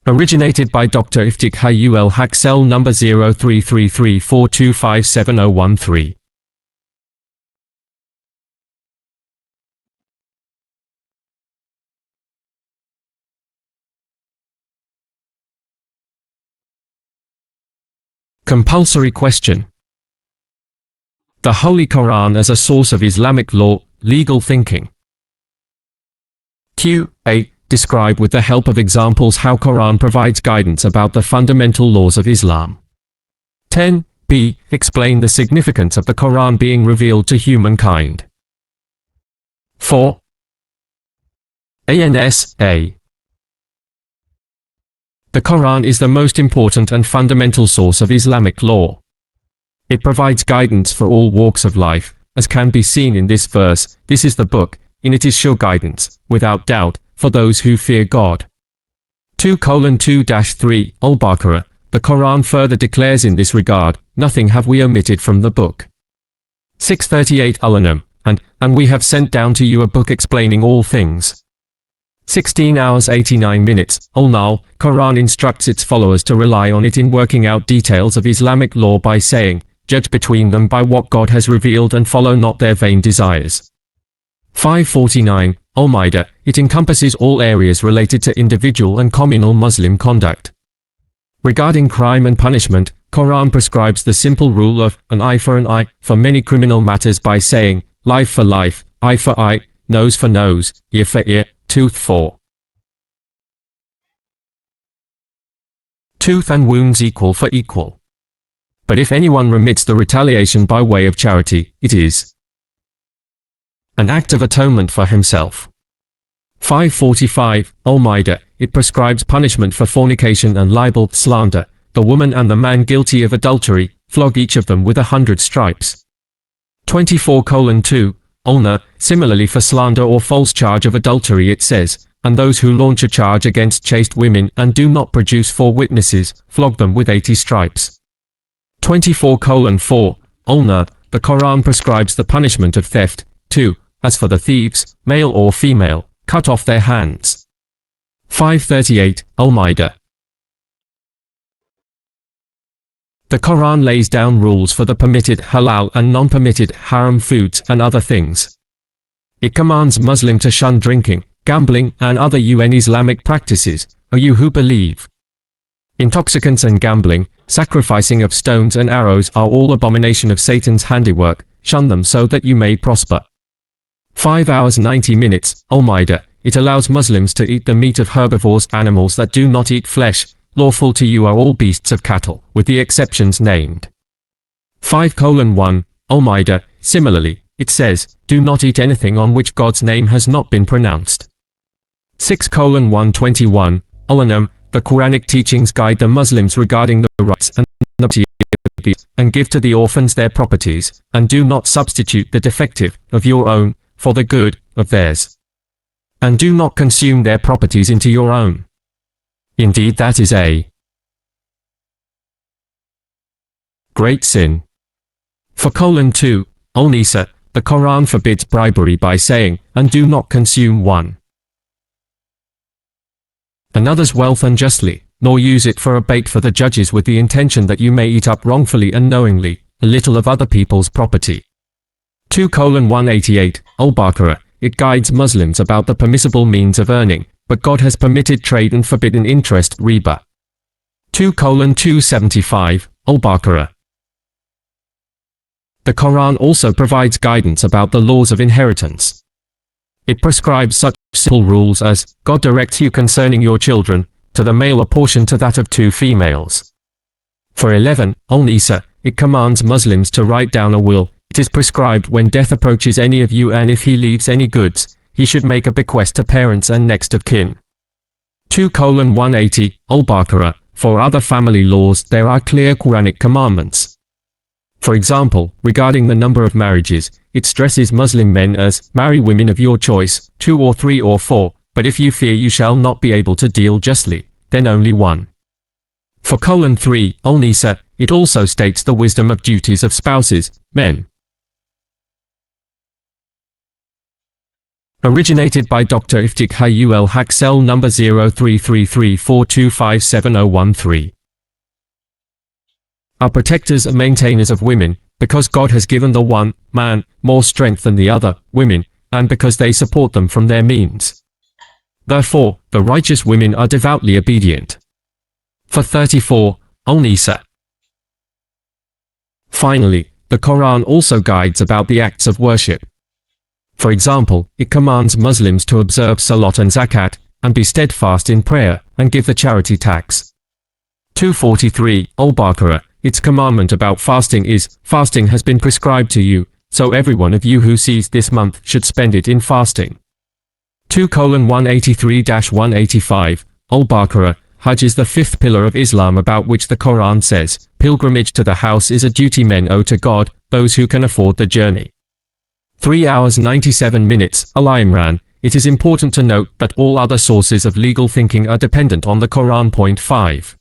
Originated by Dr. Iftik Hayul Haq, cell number 033342570013. Compulsory question. The Holy Quran as a source of Islamic law, legal thinking. Q.A. Describe with the help of examples how Quran provides guidance about the fundamental laws of Islam. 10.B. Explain the significance of the Quran being revealed to humankind. 4. ANSA. The Quran is the most important and fundamental source of Islamic law. It provides guidance for all walks of life, as can be seen in this verse. This is the book, in it is sure guidance, without doubt, for those who fear God. 2:2-3 Al-Baqarah. The Quran further declares in this regard, nothing have we omitted from the book. 6:38 Al-An'am. And we have sent down to you a book explaining all things. 16 hours 89 minutes. Al-Nahl. Quran instructs its followers to rely on it in working out details of Islamic law by saying, judge between them by what God has revealed and follow not their vain desires. 5:49 Al-Ma'idah. It encompasses all areas related to individual and communal Muslim conduct. Regarding crime and punishment, Quran prescribes the simple rule of an eye for an eye for many criminal matters by saying, life for life, eye for eye, nose for nose, ear for ear, tooth for tooth, and wounds equal for equal. But if anyone remits the retaliation by way of charity, it is an act of atonement for himself. 5:45 Al-Ma'idah. It prescribes punishment for fornication and libel, slander. The woman and the man guilty of adultery, flog each of them with 100 stripes. 24:2 Al-Nahr. Similarly for slander or false charge of adultery it says, and those who launch a charge against chaste women and do not produce 4 witnesses, flog them with 80 stripes. 24:4 Al-Nahr. The Quran prescribes the punishment of theft, too. As for the thieves, male or female, cut off their hands. 5:38 Al-Ma'idah. The Quran lays down rules for the permitted halal and non-permitted haram foods and other things. It commands Muslims to shun drinking, gambling, and other Islamic practices, O you who believe. Intoxicants and gambling, sacrificing of stones and arrows are all abomination of Satan's handiwork. Shun them so that you may prosper. 5 hours 90 minutes Al-Ma'idah. It allows Muslims to eat the meat of herbivores, animals that do not eat flesh. Lawful to you are all beasts of cattle, with the exceptions named. 5:1 Al-Ma'idah. Similarly, it says, do not eat anything on which God's name has not been pronounced. 6:121 Al-An'am. The Quranic teachings guide the Muslims regarding the rights and liberty of beasts, and give to the orphans their properties, and do not substitute the defective of your own for the good of theirs. And do not consume their properties into your own. Indeed, that is a great sin. 4:2 Al-Nisa. The Quran forbids bribery by saying, and do not consume one another's wealth unjustly, nor use it for a bait for the judges with the intention that you may eat up wrongfully and knowingly a little of other people's property. 2:188 Al-Baqarah. It guides Muslims about the permissible means of earning, but God has permitted trade and forbidden interest, riba. 2:275 Al-Baqarah. The Quran also provides guidance about the laws of inheritance. It prescribes such simple rules as, God directs you concerning your children, to the male a portion to that of 2 females. For 11 Al-Nisa. It commands Muslims to write down a will. It is prescribed when death approaches any of you, and if he leaves any goods, he should make a bequest to parents and next of kin. 2:180 Al-Baqarah. For other family laws there are clear Quranic commandments. For example, regarding the number of marriages, it stresses Muslim men as, marry women of your choice, 2 or 3 or 4, but if you fear you shall not be able to deal justly, then only one. For 3 Al-Nisa. It also states the wisdom of duties of spouses, men. Originated by Dr. Iftik Hayul Haq, cell number 033342570013. Are protectors and maintainers of women, because God has given the one man more strength than the other women, and because they support them from their means. Therefore, the righteous women are devoutly obedient. For 34, Al-Nisa. Finally, the Quran also guides about the acts of worship. For example, it commands Muslims to observe Salat and Zakat, and be steadfast in prayer, and give the charity tax. 243, Al-Baqarah. Its commandment about fasting is, fasting has been prescribed to you, so every one of you who sees this month should spend it in fasting. 2:183-185, Al-Baqarah. Hajj is the fifth pillar of Islam, about which the Quran says, pilgrimage to the house is a duty men owe to God, those who can afford the journey. 3 hours 97 minutes, Al-Imran. It is important to note that all other sources of legal thinking are dependent on the Quran. Point 5.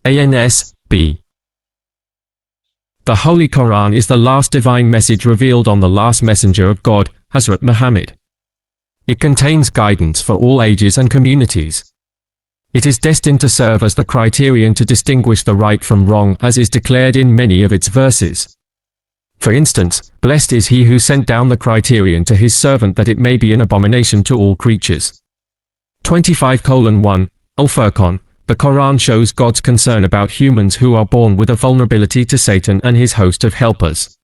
ANS-B. The Holy Quran is the last divine message revealed on the last messenger of God, Hazrat Muhammad. It contains guidance for all ages and communities. It is destined to serve as the criterion to distinguish the right from wrong, as is declared in many of its verses. For instance, blessed is he who sent down the criterion to his servant that it may be an abomination to all creatures. 25:1, Al-Furqan. The Quran shows God's concern about humans who are born with a vulnerability to Satan and his host of helpers.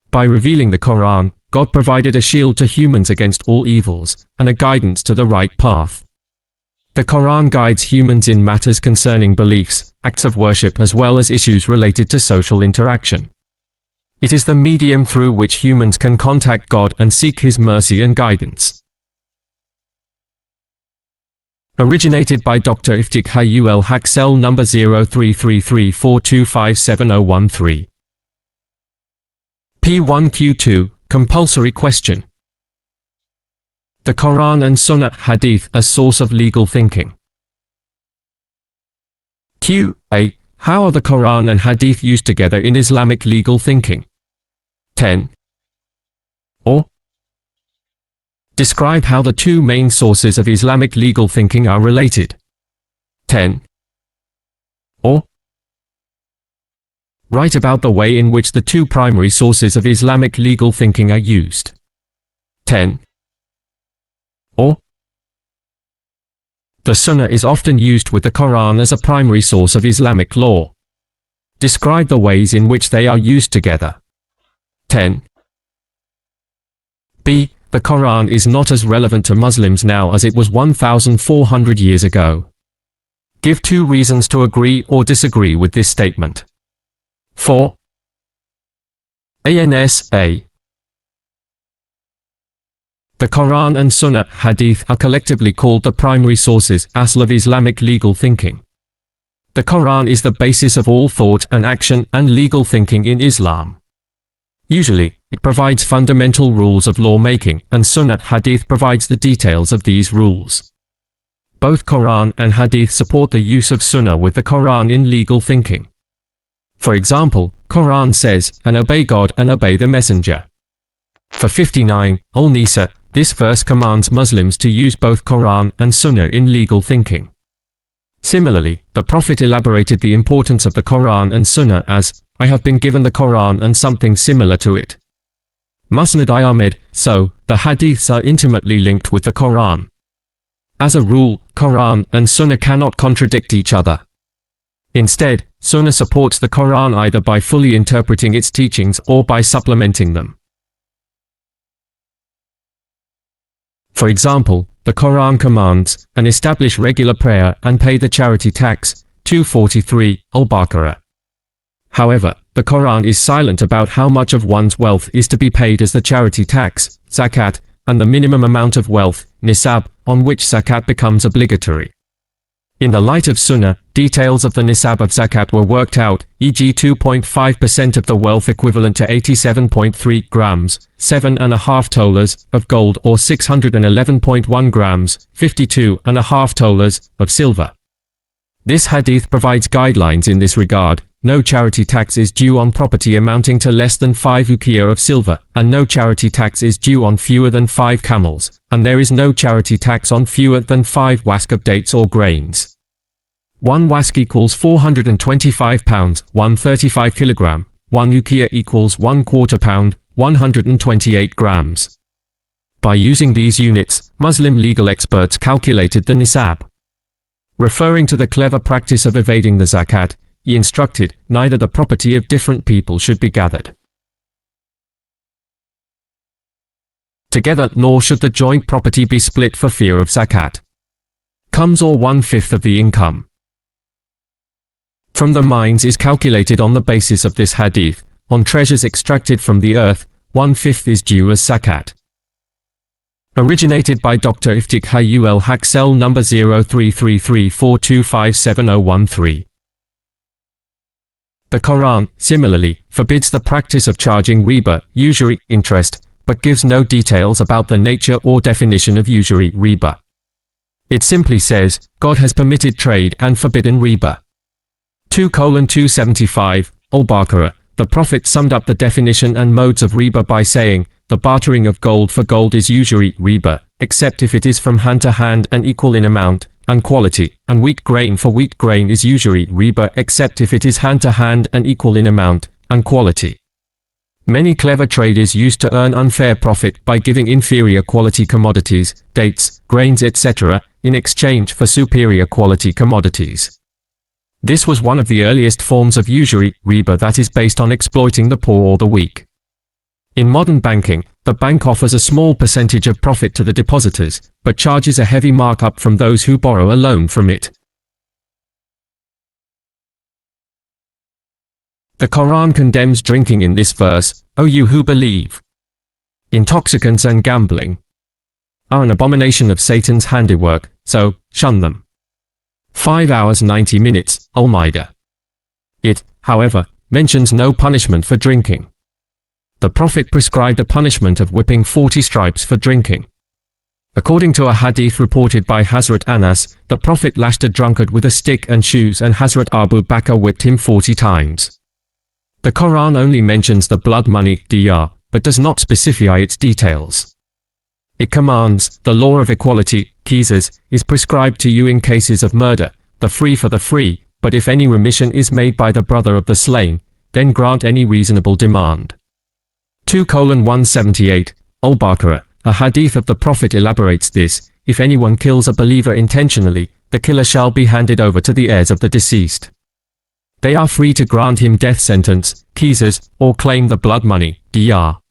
By revealing the Quran, God provided a shield to humans against all evils, and a guidance to the right path. The Quran guides humans in matters concerning beliefs, acts of worship, as well as issues related to social interaction. It is the medium through which humans can contact God and seek His mercy and guidance. Originated by Dr. Iftik Hayul Haq, cell number 033342570013. P1Q2, compulsory question. The Quran and Sunnah Hadith as source of legal thinking. Q.A. How are the Quran and Hadith used together in Islamic legal thinking? 10. Or describe how the two main sources of Islamic legal thinking are related. 10. Or write about the way in which the two primary sources of Islamic legal thinking are used. 10. Or the Sunnah is often used with the Quran as a primary source of Islamic law. Describe the ways in which they are used together. 10. B. The Quran is not as relevant to Muslims now as it was 1,400 years ago. Give 2 reasons to agree or disagree with this statement. 4. ANSA. The Quran and Sunnah Hadith are collectively called the primary sources asl of Islamic legal thinking. The Quran is the basis of all thought and action and legal thinking in Islam. Usually, it provides fundamental rules of lawmaking, and Sunnah Hadith provides the details of these rules. Both Quran and Hadith support the use of Sunnah with the Quran in legal thinking. For example, Quran says, and obey God and obey the Messenger. For 59, Al-Nisa, this verse commands Muslims to use both Quran and Sunnah in legal thinking. Similarly, the Prophet elaborated the importance of the Quran and Sunnah as, I have been given the Quran and something similar to it. Musnad Ahmed. So, the Hadiths are intimately linked with the Quran. As a rule, Quran and Sunnah cannot contradict each other. Instead, Sunnah supports the Quran either by fully interpreting its teachings or by supplementing them. For example, the Quran commands, and establish regular prayer and pay the charity tax, 243, Al-Baqarah. However, the Quran is silent about how much of one's wealth is to be paid as the charity tax, zakat, and the minimum amount of wealth, nisab, on which zakat becomes obligatory. In the light of Sunnah, details of the nisab of zakat were worked out, e.g. 2.5% of the wealth equivalent to 87.3 grams, 7.5 tolas, of gold or 611.1 grams, 52.5 tolas, of silver. This hadith provides guidelines in this regard, no charity tax is due on property amounting to less than 5 ukiah of silver, and no charity tax is due on fewer than 5 camels, and there is no charity tax on fewer than 5 wask of dates or grains. 1 wask equals 425 pounds, 135 kilogram, 1 ukiah equals 1/4 pound, 128 grams. By using these units, Muslim legal experts calculated the nisab. Referring to the clever practice of evading the zakat, he instructed, neither the property of different people should be gathered together, nor should the joint property be split for fear of zakat. Comes or 1/5 of the income from the mines is calculated on the basis of this hadith. On treasures extracted from the earth, 1/5 is due as zakat. Originated by Dr. Iftik Hayul Haq, cell number 033342570013. The Quran, similarly, forbids the practice of charging riba, usury, interest, but gives no details about the nature or definition of usury, riba. It simply says, God has permitted trade and forbidden riba. 2:275, Al-Baqarah. The Prophet summed up the definition and modes of riba by saying, the bartering of gold for gold is usury, riba, except if it is from hand to hand and equal in amount and quality, and wheat grain for wheat grain is usury, riba, except if it is hand to hand and equal in amount and quality. Many clever traders used to earn unfair profit by giving inferior quality commodities, dates, grains, etc., in exchange for superior quality commodities. This was one of the earliest forms of usury, riba, that is based on exploiting the poor or the weak. In modern banking, the bank offers a small percentage of profit to the depositors, but charges a heavy markup from those who borrow a loan from it. The Quran condemns drinking in this verse, O you who believe. Intoxicants and gambling are an abomination of Satan's handiwork, so shun them. 5 hours 90 minutes, Al-Ma'idah. It, however, mentions no punishment for drinking. The Prophet prescribed a punishment of whipping 40 stripes for drinking. According to a hadith reported by Hazrat Anas, the Prophet lashed a drunkard with a stick and shoes, and Hazrat Abu Bakr whipped him 40 times. The Quran only mentions the blood money, diyar, but does not specify its details. It commands, the law of equality, qisas, is prescribed to you in cases of murder, the free for the free, but if any remission is made by the brother of the slain, then grant any reasonable demand. 2:178, Al-Baqarah. A hadith of the Prophet elaborates this, if anyone kills a believer intentionally, the killer shall be handed over to the heirs of the deceased. They are free to grant him death sentence, qisas, or claim the blood money, diyar.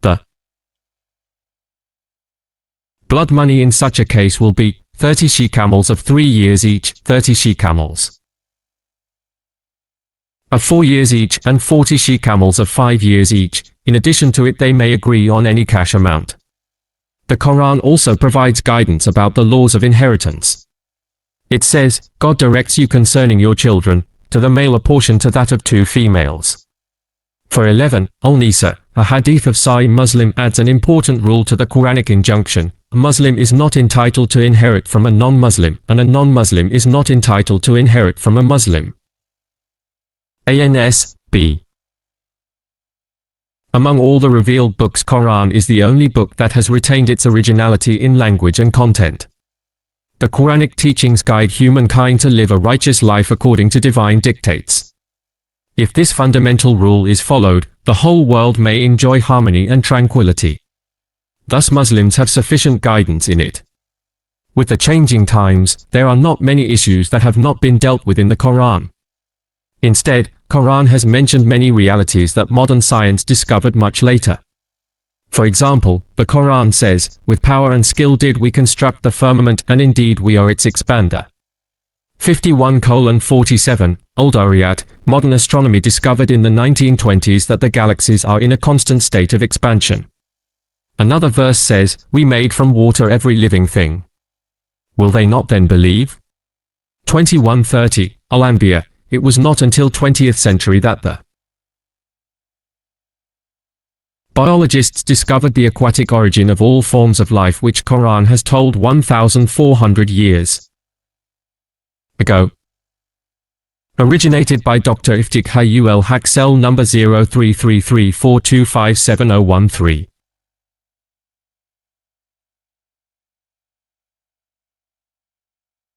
The blood money in such a case will be 30 she-camels of 3 years each, 30 she-camels of 4 years each, and 40 she-camels of 5 years each. In addition to it, they may agree on any cash amount. The Quran also provides guidance about the laws of inheritance. It says, God directs you concerning your children, to the male a portion to that of 2 females. For 11, Al-Nisa, a hadith of Sahih Muslim adds an important rule to the Quranic injunction. A Muslim is not entitled to inherit from a non-Muslim, and a non-Muslim is not entitled to inherit from a Muslim. Ans. B. Among all the revealed books, Quran is the only book that has retained its originality in language and content. The Quranic teachings guide humankind to live a righteous life according to divine dictates. If this fundamental rule is followed, the whole world may enjoy harmony and tranquility. Thus Muslims have sufficient guidance in it. With the changing times, there are not many issues that have not been dealt with in the Quran. Instead, Quran has mentioned many realities that modern science discovered much later. For example, the Quran says, with power and skill did we construct the firmament, and indeed we are its expander. 51:47, Al-Dariyat. Modern astronomy discovered in the 1920s that the galaxies are in a constant state of expansion. Another verse says, we made from water every living thing. Will they not then believe? 21:30, Al-Anbiya. It was not until 20th century that the biologists discovered the aquatic origin of all forms of life, which Quran has told 1,400 years ago. Originated by Dr. Iftik Hayul Haq, cell number 033342570013.